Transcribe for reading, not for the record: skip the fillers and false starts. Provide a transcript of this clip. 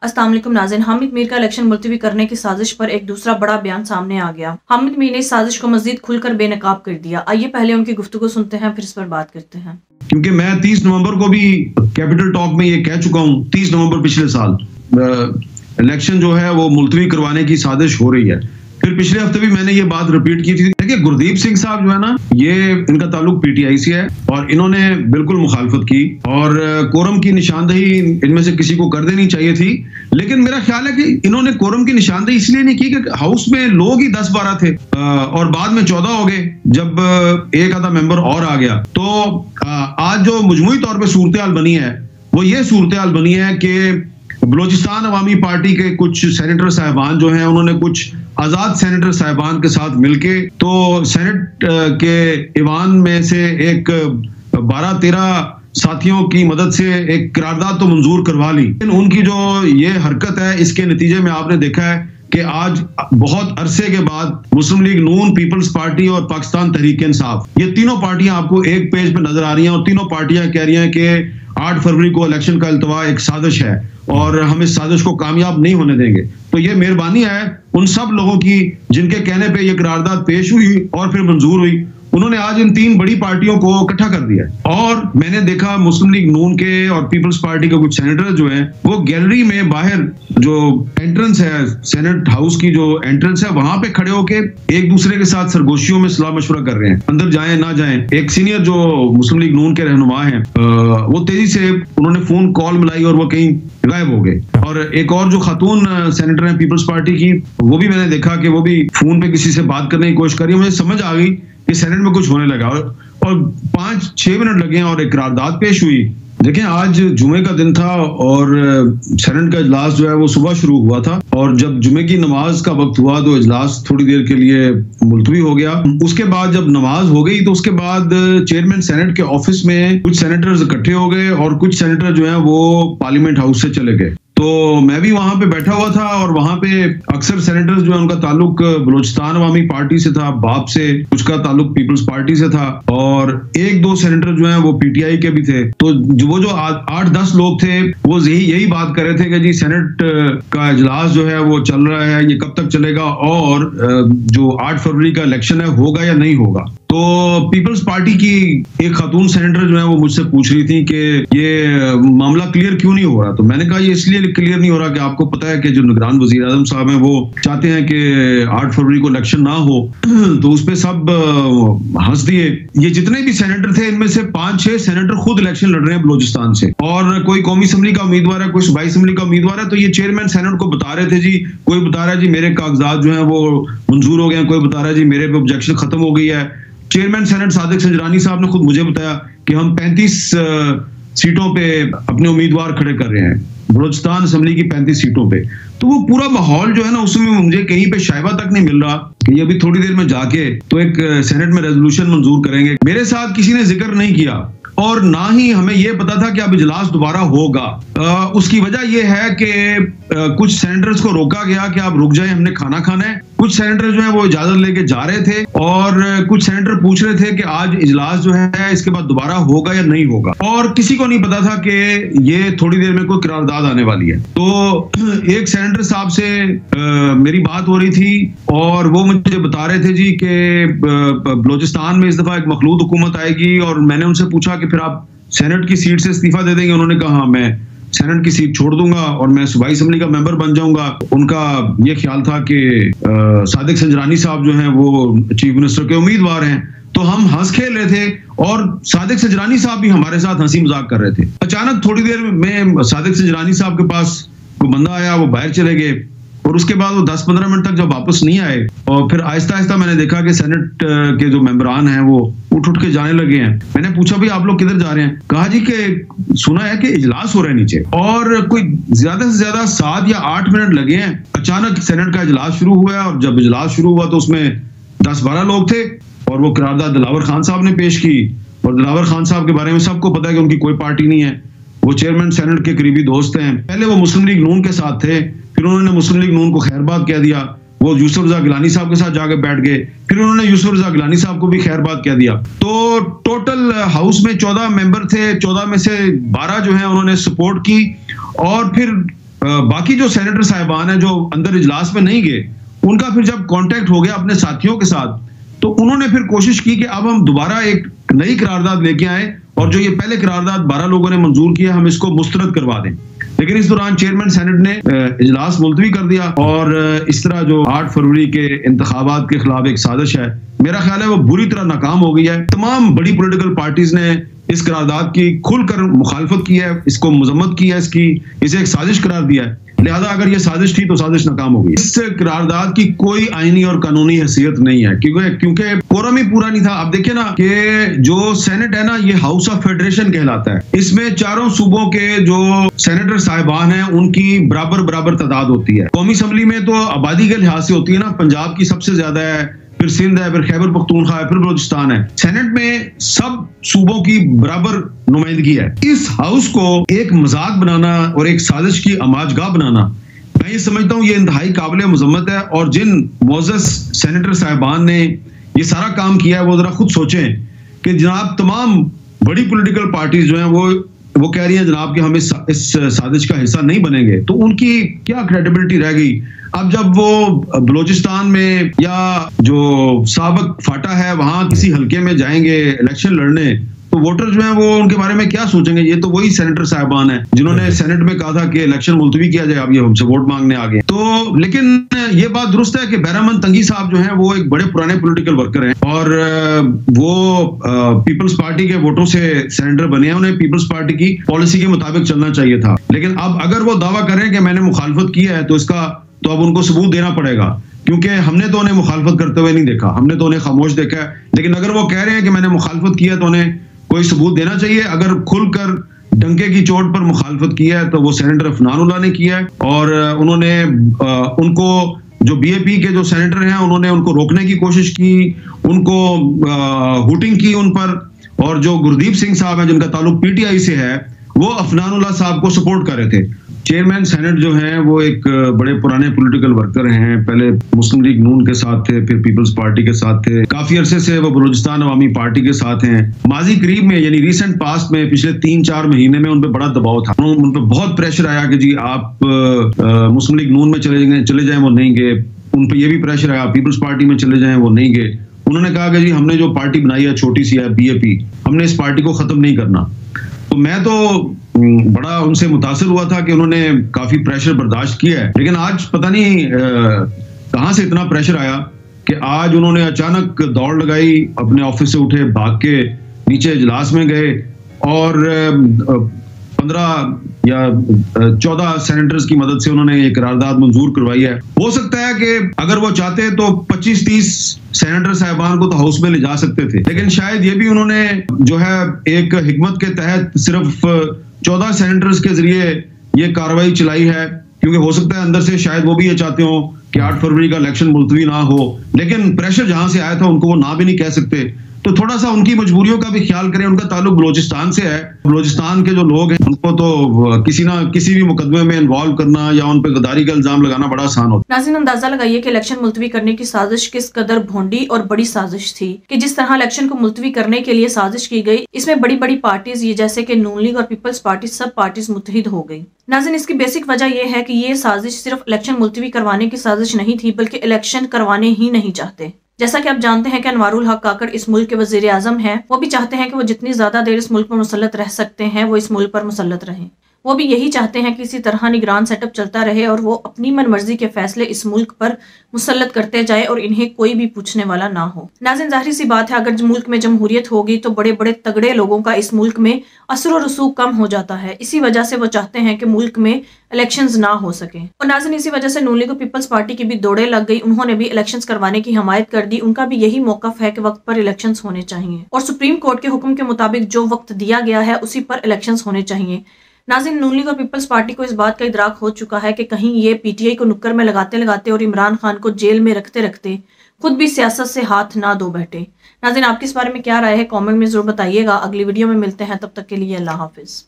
अस्सलाम वालेकुम नाज़रीन, हामिद मीर का इलेक्शन मुलतवी करने की साजिश पर एक दूसरा बड़ा बयान सामने आ गया। हामिद मीर ने इस साजिश को मजीद खुलकर बेनकाब कर दिया। आइए पहले उनकी गुफ्तगू सुनते हैं, फिर इस पर बात करते हैं। क्योंकि मैं 30 नवंबर को भी कैपिटल टॉक में ये कह चुका हूँ, 30 नवंबर पिछले साल इलेक्शन जो है वो मुलतवी करवाने की साजिश हो रही है। फिर पिछले हफ्ते भी मैंने ये बात रिपीट की थी। देखिए, गुरदीप सिंह साहब जो है ना, ये इनका ताल्लुक पीटीआई से है और इन्होंने बिल्कुल मुखालफत की और कोरम की निशानदेही इनमें से किसी को कर देनी चाहिए थी। लेकिन मेरा ख्याल है कि इन्होंने कोरम की निशानदेही इसलिए नहीं की कि हाउस में लोग ही 10-12 थे और बाद में 14 हो गए जब एक आधा मेंबर और आ गया। तो आज जो मजमूई तौर पर सूरत हाल बनी है वो ये सूरत हाल बनी है कि बलोचिस्तान अवामी पार्टी के कुछ सेनेटर साहिबान जो हैं, उन्होंने कुछ आजाद सेनेटर साहिबान के साथ मिलके तो सेनेट के ईवान में से एक 12-13 साथियों की मदद से एक करारदाद तो मंजूर करवा ली। लेकिन उनकी जो ये हरकत है, इसके नतीजे में आपने देखा है कि आज बहुत अरसे के बाद मुस्लिम लीग नून, पीपल्स पार्टी और पाकिस्तान तहरीक इंसाफ, ये तीनों पार्टियां आपको एक पेज पे नजर आ रही हैं और तीनों पार्टियां कह रही हैं कि 8 फरवरी को इलेक्शन का इल्तवा एक साजिश है और हम इस साजिश को कामयाब नहीं होने देंगे। तो ये मेहरबानी है उन सब लोगों की जिनके कहने पे ये करारदाद पेश हुई और फिर मंजूर हुई। उन्होंने आज इन 3 बड़ी पार्टियों को इकट्ठा कर दिया और मैंने देखा मुस्लिम लीग नून के और पीपल्स पार्टी के कुछ सेनेटर जो हैं वो गैलरी में बाहर जो एंट्रेंस है, सेनेट हाउस की जो एंट्रेंस है, वहां पे खड़े होके एक दूसरे के साथ सरगोशियों में सलाह मशवरा कर रहे हैं, अंदर जाएं ना जाएं। एक सीनियर जो मुस्लिम लीग नून के रहनुमा हैं वो तेजी से उन्होंने फोन कॉल मिलाई और वो कहीं गायब हो गए। और एक और जो खातून सेनेटर है पीपल्स पार्टी की, वो भी मैंने देखा कि वो भी फोन पे किसी से बात करने की कोशिश करी। मुझे समझ आ गई कि सेनेट में कुछ होने लगा और 5-6 मिनट लगे और एक करारदाद पेश हुई। देखें, आज जुमे का दिन था और सेनेट का इजलास जो है वो सुबह शुरू हुआ था और जब जुमे की नमाज का वक्त हुआ तो इजलास थोड़ी देर के लिए मुलतवी हो गया। उसके बाद जब नमाज हो गई तो उसके बाद चेयरमैन सेनेट के ऑफिस में कुछ सेनेटर्स इकट्ठे हो गए और कुछ सेनेटर जो है वो पार्लियामेंट हाउस से चले गए। तो मैं भी वहां पे बैठा हुआ था और वहां पे अक्सर सेनेटर्स जो है उनका ताल्लुक बलोचिस्तान अवामी पार्टी से था, बाप से, कुछ का ताल्लुक पीपल्स पार्टी से था और 1-2 सेनेटर जो है वो पीटीआई के भी थे। तो वो जो 8-10 लोग थे वो यही बात कर रहे थे कि जी सेनेट का इजलास जो है वो चल रहा है, ये कब तक चलेगा और जो 8 फरवरी का इलेक्शन है होगा या नहीं होगा। तो पीपल्स पार्टी की एक खातून सेनेटर जो है वो मुझसे पूछ रही थी कि ये मामला क्लियर क्यों नहीं हो रहा। तो मैंने कहा ये इसलिए क्लियर नहीं हो रहा कि आपको पता है कि जो निगरान वजीर आजम साहब हैं वो चाहते हैं कि 8 फरवरी को इलेक्शन ना हो। तो उस पे सब हंस दिए। ये जितने भी सेनेटर थे इनमें से 5-6 सेनेटर खुद इलेक्शन लड़ रहे हैं बलोचिस्तान से और कोई कौमी असम्बली का उम्मीदवार है, कोई सूबाई असम्बली का उम्मीदवार है। तो ये चेयरमैन सेनेट को बता रहे थे जी, कोई बता रहा है जी मेरे कागजात जो है वो मंजूर हो गए, कोई बता रहा है जी मेरे पे ऑब्जेक्शन खत्म हो गई है। चेयरमैन सेनेट सादिक संजरानी साहब ने खुद मुझे बताया कि हम 35 सीटों पे अपने उम्मीदवार खड़े कर रहे हैं, बलोचिस्तान असेंबली की 35 सीटों पे। तो वो पूरा माहौल जो है ना, उसमें मुझे कहीं पे शायबा तक नहीं मिल रहा कि ये अभी थोड़ी देर में जाके तो एक सेनेट में रेजोल्यूशन मंजूर करेंगे। मेरे साथ किसी ने जिक्र नहीं किया और ना ही हमें यह पता था कि अब इजलास दोबारा होगा। उसकी वजह यह है कि कुछ सेनेटर्स को रोका गया कि आप रुक जाएं, हमने खाना खाना है। कुछ सेनेटर जो है वो इजाजत लेके जा रहे थे और कुछ सेनेटर पूछ रहे थे कि आज इजलास जो है इसके बाद दोबारा होगा या नहीं होगा और किसी को नहीं पता था कि ये थोड़ी देर में कोई करारदाद आने वाली है। तो एक सेनेटर साहब से मेरी बात हो रही थी और वो मुझे बता रहे थे जी कि बलोचिस्तान में इस दफा एक मखलूत हुकूमत आएगी और मैंने उनसे पूछा कि फिर आप सेनेट की सीट से इस्तीफा दे देंगे। उन्होंने कहा हाँ, मैं सेनेट की सीट छोड़ दूंगा और मैं सूबाई असेंबली का मेंबर बन जाऊंगा। उनका ये ख्याल था कि सादिक संजरानी साहब जो हैं वो चीफ मिनिस्टर के उम्मीदवार हैं। तो हम हंस खेल रहे थे और सादिक संजरानी साहब भी हमारे साथ हंसी मजाक कर रहे थे। अचानक थोड़ी देर में सादिक संजरानी साहब के पास कोई बंदा आया, वो बाहर चले गए और उसके बाद वो 10-15 मिनट तक जब वापस नहीं आए और फिर आहिस्ता आहिस्ता मैंने देखा कि सेनेट के जो मेंबरान हैं वो उठ के जाने लगे हैं। मैंने पूछा भाई आप लोग किधर जा रहे हैं? कहा जी कि सुना है कि इजलास हो रहा है नीचे और कोई ज्यादा से ज्यादा 7 या 8 मिनट लगे हैं। अचानक सेनेट का इजलास शुरू हुआ और जब इजलास शुरू हुआ तो उसमें 10-12 लोग थे और वो करारदाद दिलावर खान साहब ने पेश की और दिलावर खान साहब के बारे में सबको पता है कि उनकी कोई पार्टी नहीं है, वो चेयरमैन सेनेट के करीबी दोस्त हैं। पहले वो मुस्लिम लीग नून के साथ थे, फिर उन्होंने मुस्लिम लीग नून को खैरबाद कह दिया, वो यूसुफ रजा गिलानी साहब के साथ जाके बैठ गए, फिर उन्होंने यूसुफ रजा गिलानी साहब को भी खैरबाद कह दिया। तो टोटल हाउस में 14 मेंबर थे, 14 में से 12 जो है उन्होंने सपोर्ट की और फिर बाकी जो सेनेटर साहिबान हैं जो अंदर इजलास में नहीं गए, उनका फिर जब कांटेक्ट हो गया अपने साथियों के साथ, तो उन्होंने फिर कोशिश की कि अब हम दोबारा एक नई करारदाद लेके आए और जो ये पहले करारदाद 12 लोगों ने मंजूर किया, हम इसको मुस्तरद करवा दें। लेकिन इस दौरान चेयरमैन सेनेट ने इजलास मुलतवी कर दिया और इस तरह जो 8 फरवरी के इंतखाबात के खिलाफ एक साजिश है, मेरा ख्याल है वो बुरी तरह नाकाम हो गई है। तमाम बड़ी पॉलिटिकल पार्टीज ने इस करारदाद की खुलकर मुखालफत की है, इसको मजम्मत की है, इसे एक साजिश करार दिया है। लिहाजा अगर ये साजिश थी तो साजिश नाकाम हो गई। इस करारदाद की कोई आईनी और कानूनी हैसियत नहीं है क्योंकि कोरम ही पूरा नहीं था। अब देखिए ना कि जो सेनेट है ना, ये हाउस ऑफ फेडरेशन कहलाता है। इसमें चारों सूबों के जो सेनेटर साहिबान हैं उनकी बराबर तादाद होती है। कौमी असम्बली में तो आबादी के लिहाज से होती है ना, पंजाब की सबसे ज्यादा है, फिर सिंध है, फिर खैबर पख्तूनख्वा है, फिर बलूचिस्तान है। सेनेट में सब सूबों की बराबर नुमाइंदगी है। इस हाउस को एक मजाक बनाना और एक साजिश की आमाजगाह बनाना, मैं ये समझता हूँ ये इंतहाई काबिल मजम्मत है। और जिन मोअज़्ज़ज़ सेनेटर साहिबान ने ये सारा काम किया है, वो जरा खुद सोचें कि जनाब तमाम बड़ी पॉलिटिकल पार्टीज जो हैं वो कह रही हैं जनाब कि हम इस साजिश का हिस्सा नहीं बनेंगे, तो उनकी क्या क्रेडिबिलिटी रह गई। अब जब वो बलूचिस्तान में या जो साबक फाटा है वहां किसी हलके में जाएंगे इलेक्शन लड़ने, तो वोटर जो हैं वो उनके बारे में क्या सोचेंगे। ये तो वही सेनेटर साहिबान हैं जिन्होंने सेनेट में कहा था कि इलेक्शन मुलतवी किया जाए, अब ये हमसे वोट मांगने आ गए। तो लेकिन ये बात दुरुस्त है कि बहरामंद तंगी साहब जो हैं वो एक बड़े पुराने पॉलिटिकल वर्कर हैं और वो पीपल्स पार्टी के वोटों से सेनेटर बने हैं। उन्हें पीपल्स पार्टी की पॉलिसी के मुताबिक चलना चाहिए था। लेकिन अब अगर वो दावा करें कि मैंने मुखालफत की है तो अब उनको सबूत देना पड़ेगा, क्योंकि हमने तो उन्हें मुखालफत करते हुए नहीं देखा, हमने तो उन्हें खामोश देखा है। लेकिन अगर वो कह रहे हैं कि मैंने मुखालफत की है तो उन्हें कोई सबूत देना चाहिए। अगर खुलकर डंके की चोट पर मुखालफत की है तो वो सेनेटर अफनानुल्लाह ने किया है और उन्होंने उनको जो बीएपी के जो सेनेटर हैं उन्होंने उनको रोकने की कोशिश की, उनको हुटिंग की उन पर। और जो गुरदीप सिंह साहब हैं जिनका ताल्लुक पीटीआई से है, वो अफनानुल्लाह साहब को सपोर्ट कर रहे थे। चेयरमैन सेनेट जो हैं वो एक बड़े पुराने पॉलिटिकल वर्कर हैं, पहले मुस्लिम लीग नून के साथ थे, फिर पीपल्स पार्टी के साथ थे, काफी अरसे से वो बलूचिस्तान अवामी पार्टी के साथ हैं। माजी करीब में यानी रिसेंट पास्ट में पिछले 3-4 महीने में उन पर बड़ा दबाव था, उन पर बहुत प्रेशर आया कि जी आप मुस्लिम लीग नून में चले जाएं, वो नहीं गए। उन पर यह भी प्रेशर आया पीपल्स पार्टी में चले जाएं, वो नहीं गए। उन्होंने कहा कि जी हमने जो पार्टी बनाई है छोटी सी है बीएपी, हमने इस पार्टी को खत्म नहीं करना। तो मैं तो बड़ा उनसे मुतासिर हुआ था कि उन्होंने काफी प्रेशर बर्दाश्त किया है। लेकिन आज पता नहीं कहां से इतना प्रेशर आया कि आज उन्होंने अचानक दौड़ लगाई, अपने ऑफिस से उठे, भाग के नीचे इजलास में गए और 15 या 14 सेनेटर्स की मदद से उन्होंने ये करारदाद मंजूर करवाई है। हो सकता है कि अगर वो चाहते तो 25-30 सेनेटर साहिबान को तो हाउस में ले जा सकते थे, लेकिन शायद ये भी उन्होंने जो है एक हिकमत के तहत सिर्फ 14 सेनेटर्स के जरिए ये कार्रवाई चलाई है, क्योंकि हो सकता है अंदर से शायद वो भी ये चाहते हो कि 8 फरवरी का इलेक्शन मुलतवी ना हो। लेकिन प्रेशर जहां से आया था उनको वो ना भी नहीं कह सकते, तो थोड़ा सा उनकी मजबूरियों का भी ख्याल करें। उनका ताल्लुक बलूचिस्तान से है, बलूचिस्तान के जो लोग हैं उनको तो किसी ना किसी भी मुकदमे में इन्वॉल्व करना या उन पर गद्दारी का इल्जाम लगाना बड़ा आसान होता है। नाज़रीन, अंदाजा लगाइए कि इलेक्शन मुलतवी करने की साजिश किस कदर भोंडी और बड़ी साजिश थी कि जिस तरह इलेक्शन को मुलतवी करने के लिए साजिश की गई, इसमें बड़ी बड़ी पार्टीज ये जैसे कि नून लीग और पीपल्स पार्टी सब पार्टीज मुत्तहिद हो गई। नाज़रीन, इसकी बेसिक वजह यह है कि ये साजिश सिर्फ इलेक्शन मुलतवी करवाने की साजिश नहीं थी, बल्कि इलेक्शन करवाने ही नहीं चाहते। जैसा कि आप जानते हैं कि अनवारुल हक काकड़ इस मुल्क के वजीर आजम हैं, वो भी चाहते हैं कि वो जितनी ज्यादा देर इस मुल्क पर मुसल्लत रह सकते हैं वो इस मुल्क पर मुसल्लत रहें। वो भी यही चाहते हैं कि इसी तरह निगरान सेटअप चलता रहे और वो अपनी मनमर्जी के फैसले इस मुल्क पर मुसल्लत करते जाए और इन्हें कोई भी पूछने वाला ना हो। नाज़रीन, जाहिर सी बात है अगर मुल्क में जमहूरियत होगी तो बड़े बड़े तगड़े लोगों का इस मुल्क में असर और रसूख कम हो जाता है। इसी वजह से वो चाहते हैं कि मुल्क में इलेक्शंस ना हो सके। और नाज़रीन, इसी वजह से नून लीग और पीपल्स पार्टी की भी दौड़े लग गई, उन्होंने भी इलेक्शंस करवाने की हमायत कर दी। उनका भी यही मौकफ है कि वक्त पर इलेक्शंस होने चाहिए और सुप्रीम कोर्ट के हुक्म के मुताबिक जो वक्त दिया गया है उसी पर इलेक्शंस होने चाहिए। नाज़रीन, नून लीग और पीपल्स पार्टी को इस बात का इदराक हो चुका है कि कहीं ये पीटीआई को नुक्कर में लगाते लगाते और इमरान खान को जेल में रखते रखते खुद भी सियासत से हाथ ना धो बैठे। नाज़रीन, आपके इस बारे में क्या राय है कमेंट में जरूर बताइएगा। अगली वीडियो में मिलते हैं, तब तक के लिए अल्लाह हाफिज।